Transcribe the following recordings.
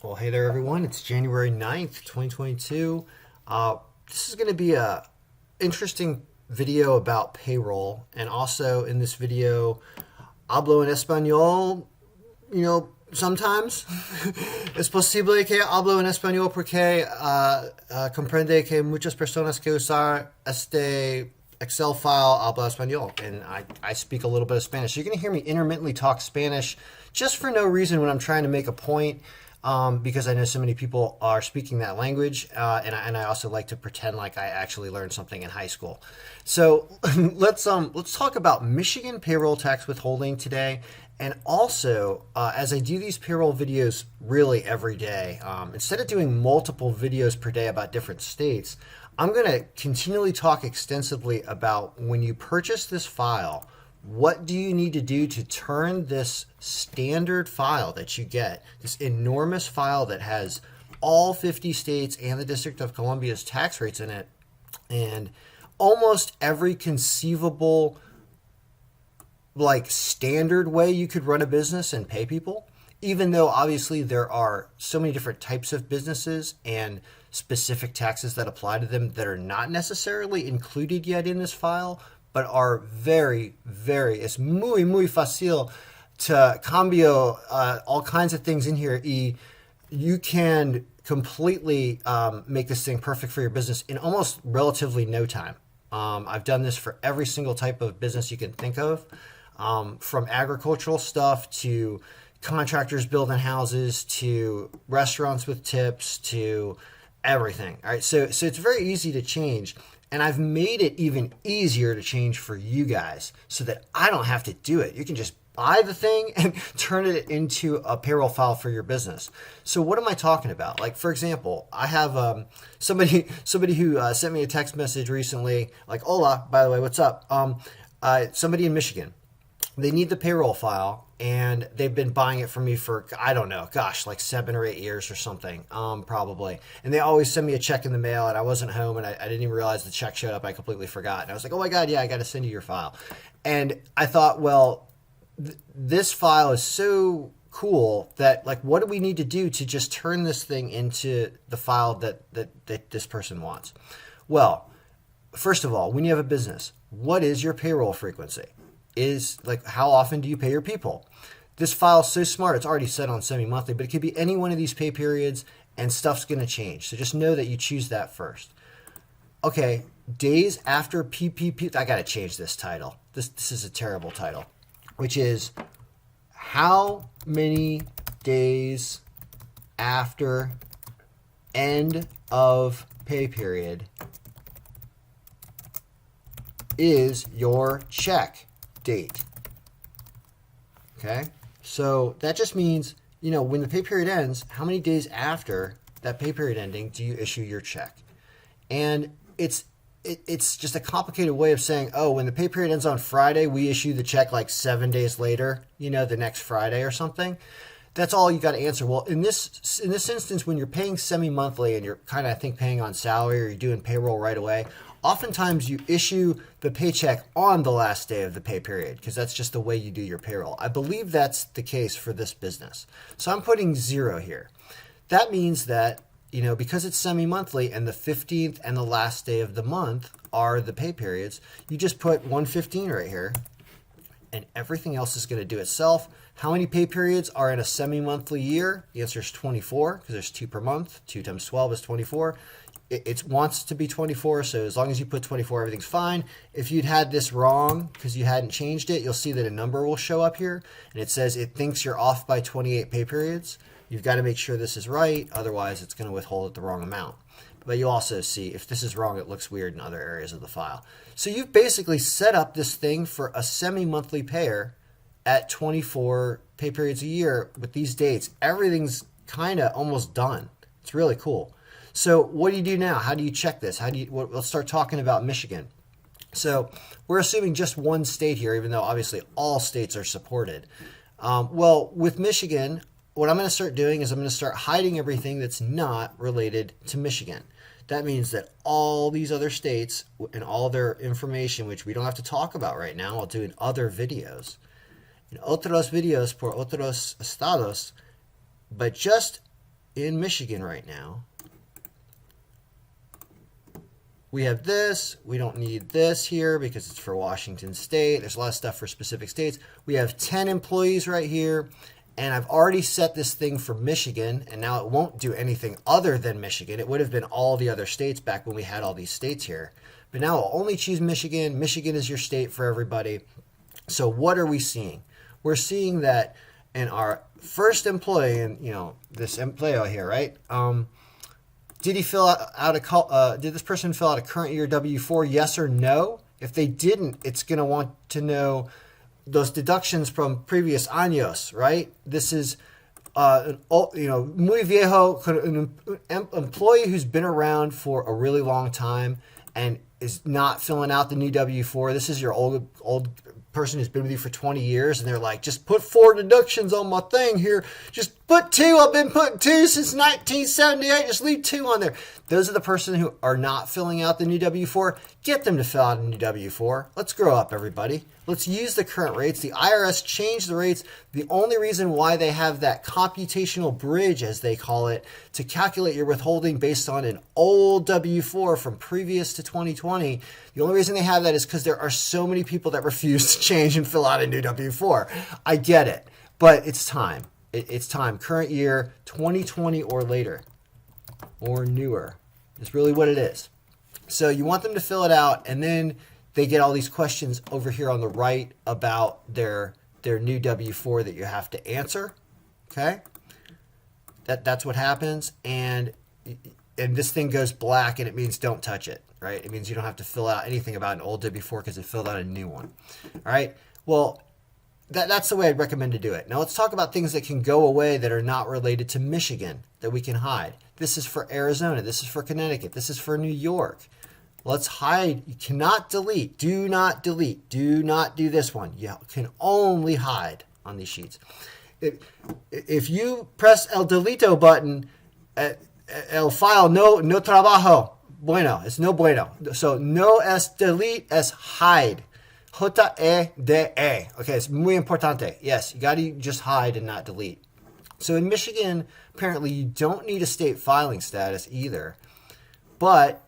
Well, hey there, everyone. It's January 9th, 2022. This is going to be a interesting video about payroll. And also in this video, hablo en español, sometimes. Es posible que hablo en español porque comprende que muchas personas que usar este Excel file habla español. And I speak a little bit of Spanish. So you're going to hear me intermittently talk Spanish just for no reason when I'm trying to make a point. Because I know so many people are speaking that language, and I also like to pretend like I actually learned something in high school. So let's talk about Michigan payroll tax withholding today, and also as I do these payroll videos really every day, instead of doing multiple videos per day about different states, I'm going to continually talk extensively about when you purchase this file. What do you need to do to turn this standard file that you get, this enormous file that has all 50 states and the District of Columbia's tax rates in it, and almost every conceivable standard way you could run a business and pay people, even though obviously there are so many different types of businesses and specific taxes that apply to them that are not necessarily included yet in this file, but are very, es muy fácil to cambio all kinds of things in here. You can completely make this thing perfect for your business in almost relatively no time. I've done this for every single type of business you can think of, from agricultural stuff to contractors building houses to restaurants with tips to everything. All right, so it's very easy to change. And I've made it even easier to change for you guys so that I don't have to do it. You can just buy the thing and turn it into a payroll file for your business. So what am I talking about? Like, for example, I have somebody who sent me a text message recently, like, hola, by the way, what's up? Somebody in Michigan. They need the payroll file, and they've been buying it from me for, I don't know, like 7 or 8 years or something, probably. And they always send me a check in the mail, and I wasn't home, and I didn't even realize the check showed up. I completely forgot. And I was like, oh my God, yeah, I got to send you your file. And I thought, well, this file is so cool that, what do we need to do to just turn this thing into the file that this person wants? Well, first of all, when you have a business, what is your payroll frequency? How often do you pay your people? This file is so smart, it's already set on semi-monthly, but it could be any one of these pay periods, and stuff's going to change. So just know that you choose that first. Okay, days after PPP, I got to change this title. This is a terrible title, which is how many days after end of pay period is your check date. Okay, so that just means, when the pay period ends, how many days after that pay period ending do you issue your check? And it's just a complicated way of saying, oh, when the pay period ends on Friday, we issue the check 7 days later, the next Friday or something. That's all you got to answer. Well, in this instance, when you're paying semi-monthly and you're kind of, paying on salary, or you're doing payroll right away, oftentimes you issue the paycheck on the last day of the pay period because that's just the way you do your payroll. I believe that's the case for this business. So I'm putting 0 here. That means that, because it's semi-monthly and the 15th and the last day of the month are the pay periods, you just put 115 right here, and everything else is going to do itself. How many pay periods are in a semi-monthly year? The answer is 24 because there's 2 per month. 2 times 12 is 24. It wants to be 24, so as long as you put 24, everything's fine. If you'd had this wrong because you hadn't changed it, you'll see that a number will show up here, and it says it thinks you're off by 28 pay periods. You've got to make sure this is right, otherwise it's going to withhold at the wrong amount. But you'll also see if this is wrong, it looks weird in other areas of the file. So you've basically set up this thing for a semi-monthly payer at 24 pay periods a year with these dates. Everything's kind of almost done. It's really cool. So what do you do now? How do you check this? Let's start talking about Michigan. So we're assuming just one state here, even though obviously all states are supported. Well, with Michigan, what I'm going to start doing is I'm going to start hiding everything that's not related to Michigan. That means that all these other states and all their information, which we don't have to talk about right now, I'll do in other videos. In otros videos por otros estados, but just in Michigan right now. We have this. We don't need this here because it's for Washington State. There's a lot of stuff for specific states. We have 10 employees right here. And I've already set this thing for Michigan. And now it won't do anything other than Michigan. It would have been all the other states back when we had all these states here. But now I'll only choose Michigan. Michigan is your state for everybody. So what are we seeing? We're seeing that in our first employee, and this employee here, right? Did he fill out did this person fill out a current year W-4? Yes or no? If they didn't, it's going to want to know those deductions from previous años, right? This is muy viejo, an employee who's been around for a really long time and is not filling out the new W-4. This is your old person who's been with you for 20 years, and they're like, just put 4 deductions on my thing here. Just put 2. I've been putting 2 since 1978. Just leave 2 on there. Those are the person who are not filling out the new W-4. Get them to fill out a new W-4. Let's grow up, everybody. Let's use the current rates. The IRS changed the rates. The only reason why they have that computational bridge, as they call it, to calculate your withholding based on an old W-4 from previous to 2020, the only reason they have that is because there are so many people that refuse to change and fill out a new W-4. I get it, but it's time. It's time. Current year, 2020 or later, or newer is really what it is. So you want them to fill it out, and then they get all these questions over here on the right about their new W-4 that you have to answer. Okay, that's what happens, and this thing goes black, and it means don't touch it. Right? It means you don't have to fill out anything about an old W-4 because it filled out a new one. All right. Well, that's the way I'd recommend to do it. Now let's talk about things that can go away that are not related to Michigan that we can hide. This is for Arizona. This is for Connecticut. This is for New York. Let's hide. You cannot delete. Do not delete. Do not do this one. You can only hide on these sheets. If you press el delito button, el file no trabajo. Bueno, it's no bueno. So no es delete, es hide. H-E-D-E. Okay, it's muy importante. Yes, you got to just hide and not delete. So in Michigan, apparently you don't need a state filing status either, but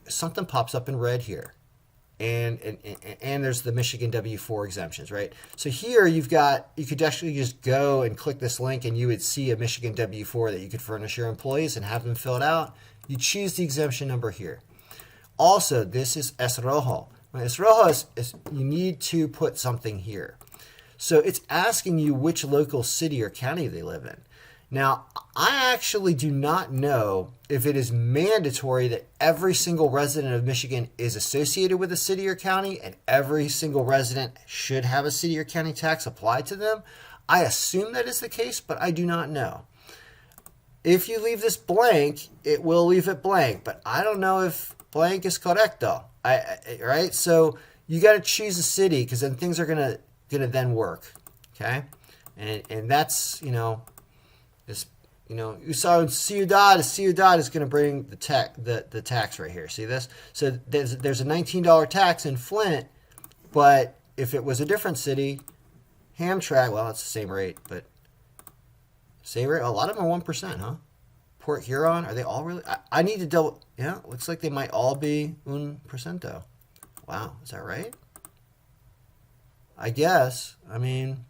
something pops up in red here. And there's the Michigan W-4 exemptions, right? So here you could actually just go and click this link and you would see a Michigan W-4 that you could furnish your employees and have them fill it out. You choose the exemption number here. Also, this is es rojo. When es rojo is you need to put something here. So it's asking you which local city or county they live in. Now, I actually do not know if it is mandatory that every single resident of Michigan is associated with a city or county and every single resident should have a city or county tax applied to them. I assume that is the case, but I do not know. If you leave this blank, it will leave it blank, but I don't know if blank is correcto. Right? So you got to choose a city because then things are gonna then work. Okay, and that's ciudad is going to bring the tax right here. See this? So there's a $19 tax in Flint, but if it was a different city, Hamtramck, well, it's the same rate, but same rate. A lot of them are 1%, huh? Port Huron, are they all really? I need to double. Yeah, looks like they might all be 1%. Wow, is that right? I guess. I mean.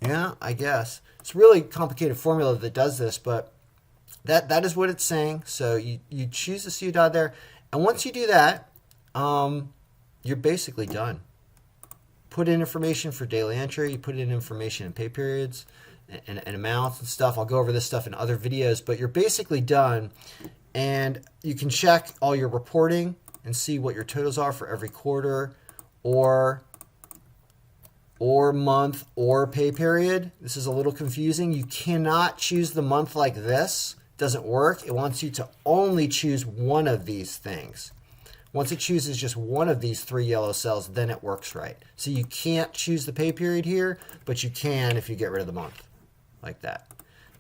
Yeah, I guess. It's a really complicated formula that does this, but that is what it's saying. So you choose the ciudad there, and once you do that, you're basically done. Put in information for daily entry, you put in information in pay periods and amounts and stuff. I'll go over this stuff in other videos, but you're basically done, and you can check all your reporting and see what your totals are for every quarter or month or pay period. This is a little confusing. You cannot choose the month like this. It doesn't work. It wants you to only choose one of these things. Once it chooses just one of these 3 yellow cells, then it works right. So you can't choose the pay period here, but you can if you get rid of the month, like that.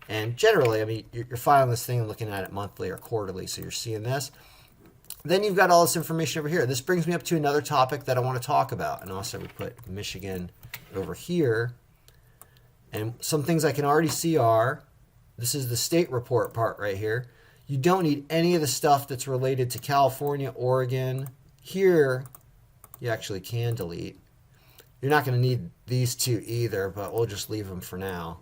And generally, I mean, you're filing this thing and looking at it monthly or quarterly, so you're seeing this. Then you've got all this information over here. This brings me up to another topic that I want to talk about. And also we put Michigan over here. And some things I can already see are, this is the state report part right here. You don't need any of the stuff that's related to California, Oregon. Here, you actually can delete. You're not going to need these two either, but we'll just leave them for now.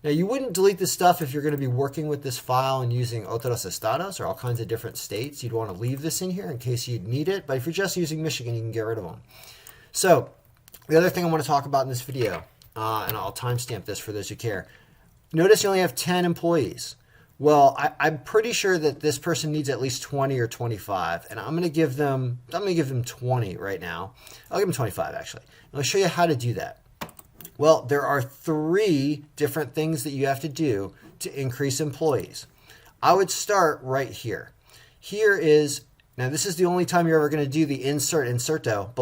Now, you wouldn't delete this stuff if you're going to be working with this file and using otros estados or all kinds of different states. You'd want to leave this in here in case you'd need it. But if you're just using Michigan, you can get rid of them. So the other thing I want to talk about in this video, and I'll timestamp this for those who care. Notice you only have 10 employees. Well, I'm pretty sure that this person needs at least 20 or 25, and I'm going to give them 20 right now. I'll give them 25 actually. And I'll show you how to do that. Well, there are 3 different things that you have to do to increase employees. I would start right here. Here is, now this is the only time you're ever going to do the inserto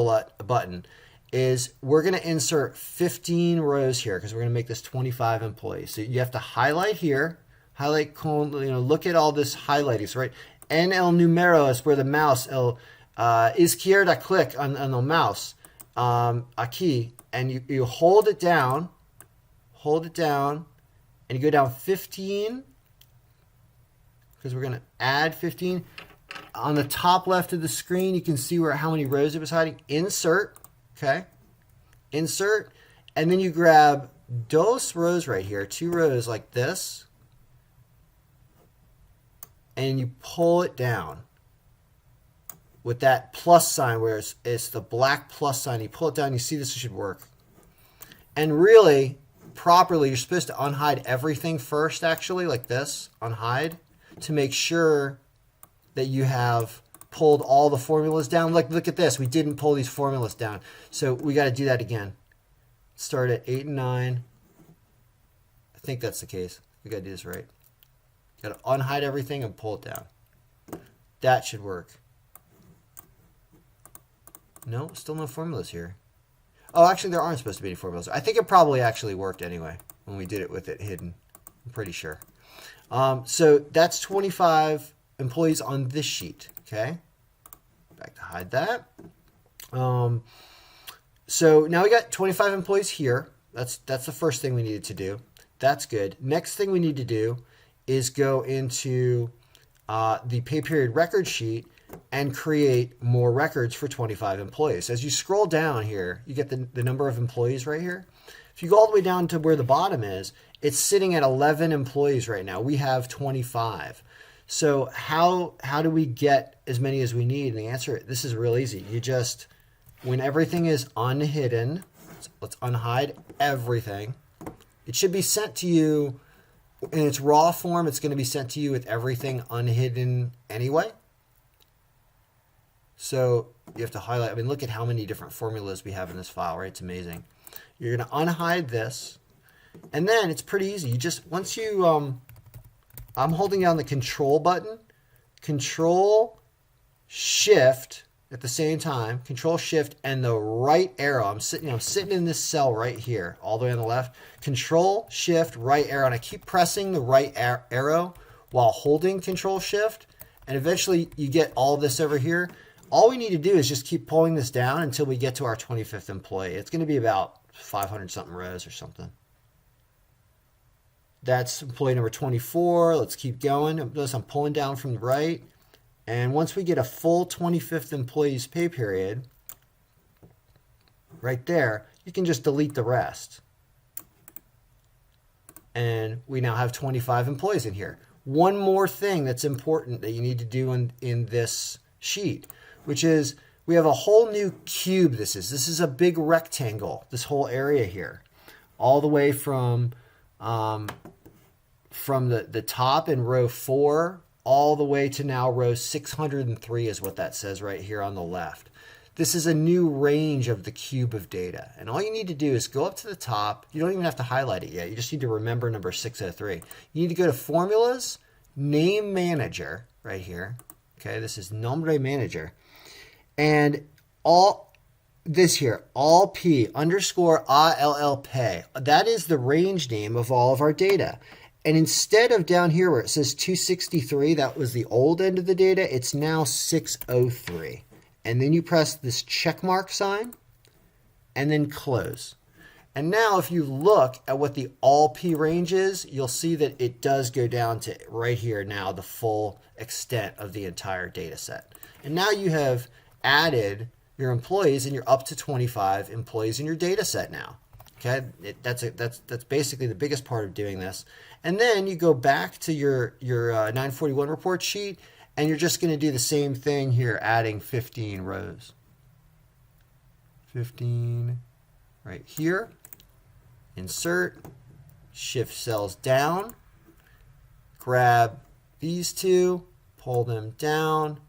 button, is we're going to insert 15 rows here because we're going to make this 25 employees. So you have to highlight here, look at all this highlighting, so right? En el número es where the mouse, izquierda click on the mouse, aquí, and you hold it down, and you go down 15, because we're going to add 15. On the top left of the screen, you can see how many rows it was hiding. Insert, okay? Insert, and then you grab dos rows right here, 2 rows like this, and you pull it down with that plus sign where it's the black plus sign. You pull it down, you see this should work. And really, properly, you're supposed to unhide everything first, actually, like this, unhide, to make sure that you have pulled all the formulas down. Look at this. We didn't pull these formulas down. So we got to do that again. Start at 8 and 9. I think that's the case. We got to do this right. Got to unhide everything and pull it down. That should work. No, still no formulas here. Oh, actually, there aren't supposed to be any formulas. I think it probably actually worked anyway when we did it with it hidden. I'm pretty sure. So that's 25 employees on this sheet. Okay. Back to hide that. So now we got 25 employees here. That's the first thing we needed to do. That's good. Next thing we need to do is go into the pay period record sheet and create more records for 25 employees. As you scroll down here, you get the number of employees right here. If you go all the way down to where the bottom is, it's sitting at 11 employees right now. We have 25. So how do we get as many as we need? And the answer, this is real easy. You just, when everything is unhidden, let's unhide everything. It should be sent to you in its raw form. It's going to be sent to you with everything unhidden anyway. So you have to highlight. I mean, look at how many different formulas we have in this file, right? It's amazing. You're going to unhide this. And then it's pretty easy. You just, once you, I'm holding down the control button, control shift at the same time, control shift and the right arrow. I'm sitting in this cell right here, all the way on the left. Control shift, right arrow. And I keep pressing the right arrow while holding control shift. And eventually you get all this over here. All we need to do is just keep pulling this down until we get to our 25th employee. It's going to be about 500 something rows or something. That's employee number 24. Let's keep going. Notice I'm pulling down from the right. And once we get a full 25th employee's pay period, right there, you can just delete the rest. And we now have 25 employees in here. One more thing that's important that you need to do in this sheet, which is we have a whole new cube. This is a big rectangle, this whole area here, all the way from the top in row 4 all the way to now row 603 is what that says right here on the left. This is a new range of the cube of data. And all you need to do is go up to the top. You don't even have to highlight it yet. You just need to remember number 603. You need to go to Formulas, Name Manager right here. Okay, this is Nombre Manager. And all this here, all P underscore ALL pay. That is the range name of all of our data. And instead of down here where it says 263, that was the old end of the data, it's now 603. And then you press this check mark sign and then close. And now if you look at what the all P range is, you'll see that it does go down to right here now, the full extent of the entire data set. And now you have added your employees and you're up to 25 employees in your data set now. Okay, that's basically the biggest part of doing this. And then you go back to your 941 report sheet and you're just going to do the same thing here, adding 15 rows. 15 right here. Insert, shift cells down, grab these two, pull them down,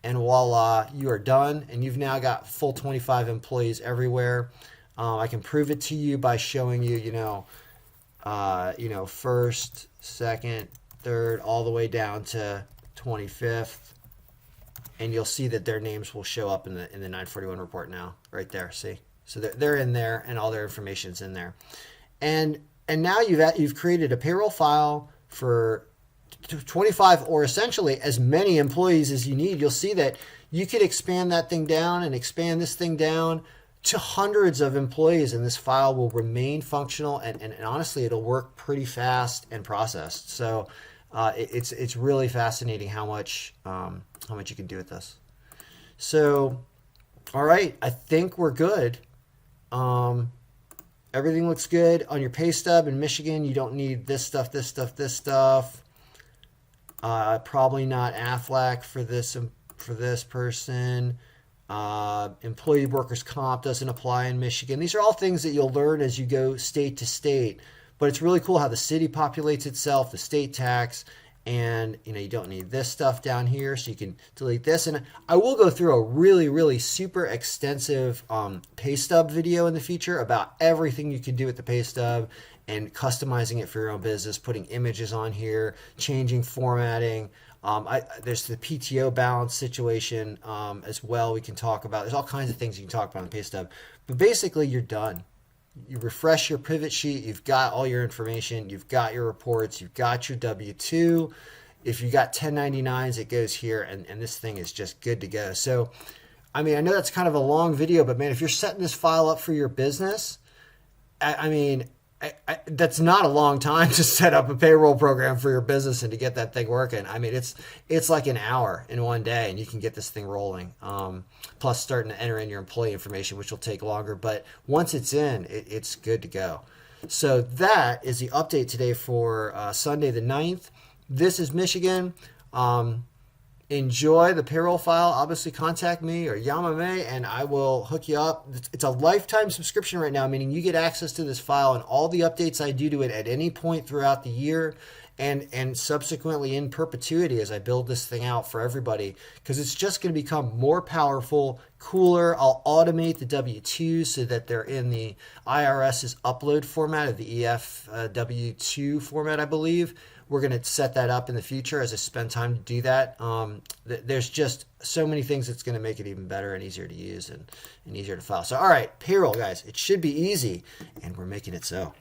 and voila, you are done. And you've now got full 25 employees everywhere. I can prove it to you by showing you, first, second, third, all the way down to 25th. And you'll see that their names will show up in the 941 report now, right there. See? So they're in there, and all their information's in there. And now you've created a payroll file for 25 or essentially as many employees as you need. You'll see that you could expand that thing down and expand this thing down to hundreds of employees, and this file will remain functional, and honestly, it'll work pretty fast and processed. So it's really fascinating how much you can do with this. So, all right, I think we're good. Everything looks good on your pay stub in Michigan. You don't need this stuff, this stuff, this stuff. Probably not AFLAC for this person. Employee workers' comp doesn't apply in Michigan. These are all things that you'll learn as you go state to state. But it's really cool how the city populates itself, the state tax, and you don't need this stuff down here, so you can delete this. And I will go through a really, really super extensive pay stub video in the future about everything you can do with the pay stub and customizing it for your own business, putting images on here, changing formatting. There's the PTO balance situation as well we can talk about. There's all kinds of things you can talk about on the pay stub. But basically, you're done. You refresh your pivot sheet, you've got all your information, you've got your reports, you've got your W-2. If you got 1099s, it goes here, and this thing is just good to go. So, I mean, I know that's kind of a long video, but man, if you're setting this file up for your business, that's not a long time to set up a payroll program for your business and to get that thing working. I mean, it's like an hour in one day, and you can get this thing rolling. Plus starting to enter in your employee information, which will take longer. But once it's in, it's good to go. So that is the update today for Sunday the 9th. This is Michigan. Enjoy the payroll file. Obviously, contact me or Yamame, and I will hook you up. It's a lifetime subscription right now, meaning you get access to this file and all the updates I do to it at any point throughout the year and subsequently in perpetuity as I build this thing out for everybody, because it's just going to become more powerful, cooler. I'll automate the W-2s so that they're in the IRS's upload format of the EF W-2 format, I believe. We're going to set that up in the future as I spend time to do that. There's just so many things that's going to make it even better and easier to use and easier to file. So, all right, payroll, guys. It should be easy, and we're making it so.